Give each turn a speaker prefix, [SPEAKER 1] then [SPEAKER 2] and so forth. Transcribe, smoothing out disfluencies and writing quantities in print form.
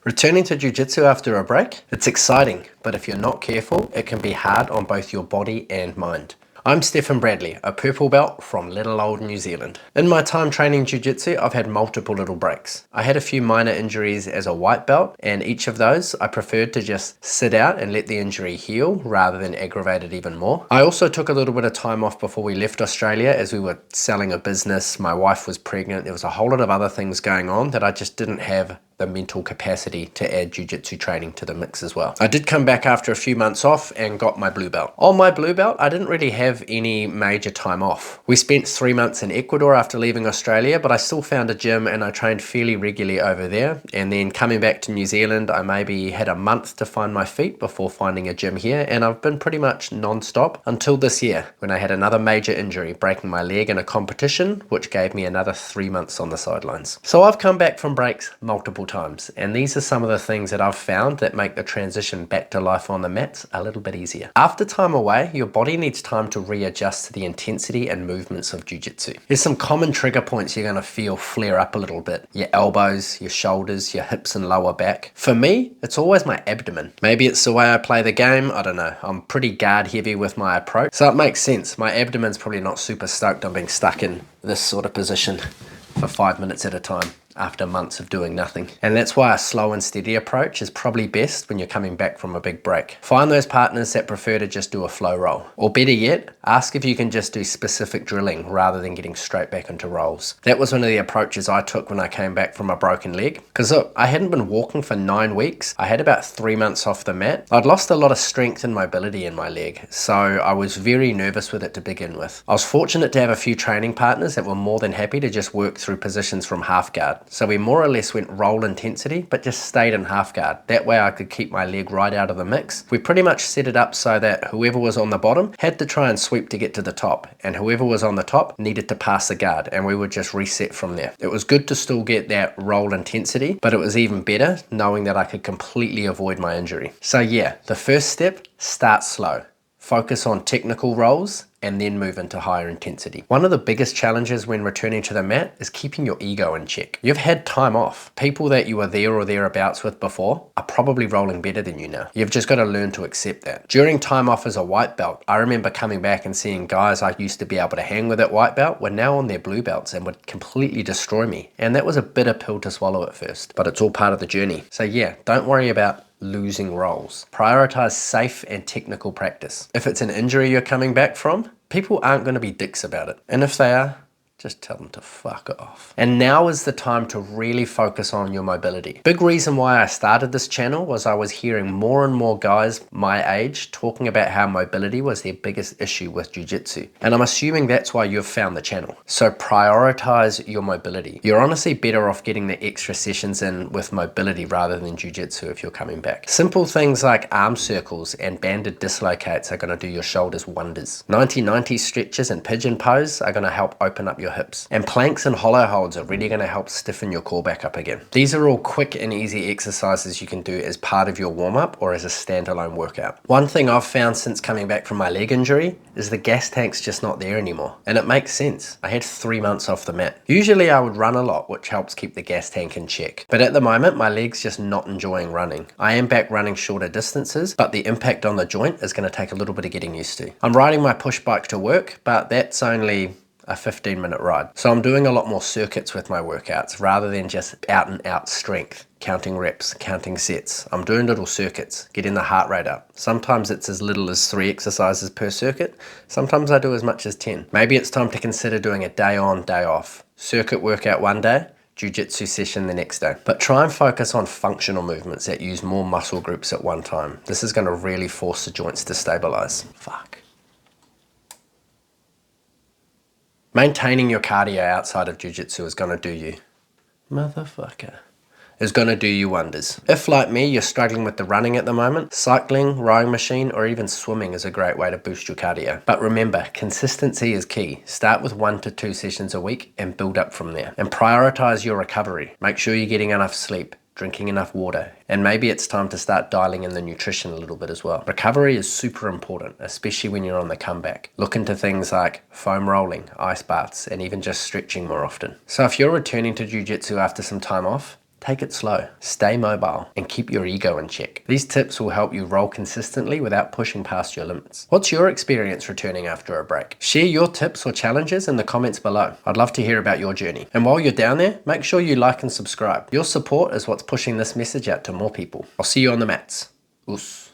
[SPEAKER 1] Returning to jiu-jitsu after a break? It's exciting, but if you're not careful, it can be hard on both your body and mind. I'm Stephen Bradley, a purple belt from little old New Zealand. In my time training jiu-jitsu, I've had multiple little breaks. I had a few minor injuries as a white belt, and each of those I preferred to just sit out and let the injury heal rather than aggravate it even more. I also took a little bit of time off before we left Australia as we were selling a business. My wife was pregnant. There was a whole lot of other things going on that I just didn't have the mental capacity to add jiu-jitsu training to the mix as well. I did come back after a few months off and got my blue belt. On my blue belt, I didn't really have any major time off. We spent 3 months in Ecuador after leaving Australia, but I still found a gym and I trained fairly regularly over there. And then coming back to New Zealand, I maybe had a month to find my feet before finding a gym here, and I've been pretty much non-stop until this year when I had another major injury, breaking my leg in a competition, which gave me another 3 months on the sidelines. So I've come back from breaks multiple times, and these are some of the things that I've found that make the transition back to life on the mats a little bit easier. After time away, your body needs time to readjust to the intensity and movements of jiu-jitsu. There's some common trigger points you're going to feel flare up a little bit. Your elbows, your shoulders, your hips and lower back. For me, it's always my abdomen. Maybe it's the way I play the game, I don't know. I'm pretty guard heavy with my approach, so it makes sense. My abdomen's probably not super stoked on being stuck in this sort of position for 5 minutes at a time after months of doing nothing. And that's why a slow and steady approach is probably best when you're coming back from a big break. Find those partners that prefer to just do a flow roll. Or better yet, ask if you can just do specific drilling rather than getting straight back into rolls. That was one of the approaches I took when I came back from a broken leg. Because look, I hadn't been walking for 9 weeks. I had about 3 months off the mat. I'd lost a lot of strength and mobility in my leg, so I was very nervous with it to begin with. I was fortunate to have a few training partners that were more than happy to just work through positions from half guard. So we more or less went roll intensity, but just stayed in half guard. That way I could keep my leg right out of the mix. We pretty much set it up so that whoever was on the bottom had to try and sweep to get to the top, and whoever was on the top needed to pass the guard, and we would just reset from there. It was good to still get that roll intensity, but it was even better knowing that I could completely avoid my injury. So yeah, the first step, start slow. Focus on technical rolls and then move into higher intensity. One of the biggest challenges when returning to the mat is keeping your ego in check. You've had time off. People that you were there or thereabouts with before are probably rolling better than you now. You've just got to learn to accept that. During time off as a white belt, I remember coming back and seeing guys I used to be able to hang with at white belt were now on their blue belts and would completely destroy me. And that was a bitter pill to swallow at first, but it's all part of the journey. So yeah, don't worry about losing rolls. Prioritize safe and technical practice. If it's an injury you're coming back from, people aren't going to be dicks about it. And if they are, just tell them to fuck off. And now is the time to really focus on your mobility. Big reason why I started this channel was I was hearing more and more guys my age talking about how mobility was their biggest issue with jiu-jitsu. And I'm assuming that's why you've found the channel. So prioritize your mobility. You're honestly better off getting the extra sessions in with mobility rather than jiu-jitsu if you're coming back. Simple things like arm circles and banded dislocates are going to do your shoulders wonders. 90-90 stretches and pigeon pose are going to help open up your hips. And planks and hollow holds are really going to help stiffen your core back up again. These are all quick and easy exercises you can do as part of your warm-up or as a standalone workout. One thing I've found since coming back from my leg injury is the gas tank's just not there anymore. And it makes sense. I had 3 months off the mat. Usually I would run a lot, which helps keep the gas tank in check. But at the moment, my leg's just not enjoying running. I am back running shorter distances, but the impact on the joint is going to take a little bit of getting used to. I'm riding my push bike to work, but that's only a 15-minute ride. So I'm doing a lot more circuits with my workouts rather than just out and out strength, counting reps, counting sets. I'm doing little circuits, getting the heart rate up. Sometimes it's as little as 3 exercises per circuit. Sometimes I do as much as 10. Maybe it's time to consider doing a day on, day off. Circuit workout one day, jiu-jitsu session the next day. But try and focus on functional movements that use more muscle groups at one time. This is going to really force the joints to stabilize. Fuck. Maintaining your cardio outside of jiu-jitsu is going to do you, motherfucker, is going to do you wonders. If, like me, you're struggling with the running at the moment, cycling, rowing machine, or even swimming is a great way to boost your cardio. But remember, consistency is key. Start with 1 to 2 sessions a week and build up from there. And prioritize your recovery. Make sure you're getting enough sleep, drinking enough water, and maybe it's time to start dialing in the nutrition a little bit as well. Recovery is super important, especially when you're on the comeback. Look into things like foam rolling, ice baths, and even just stretching more often. So if you're returning to jiu-jitsu after some time off, Take it slow, stay mobile, and keep your ego in check. These tips will help you roll consistently without pushing past your limits. What's your experience returning after a break? Share your tips or challenges in the comments below. I'd love to hear about your journey. And while you're down there, make sure you like and subscribe. Your support is what's pushing this message out to more people. I'll see you on the mats. Oos.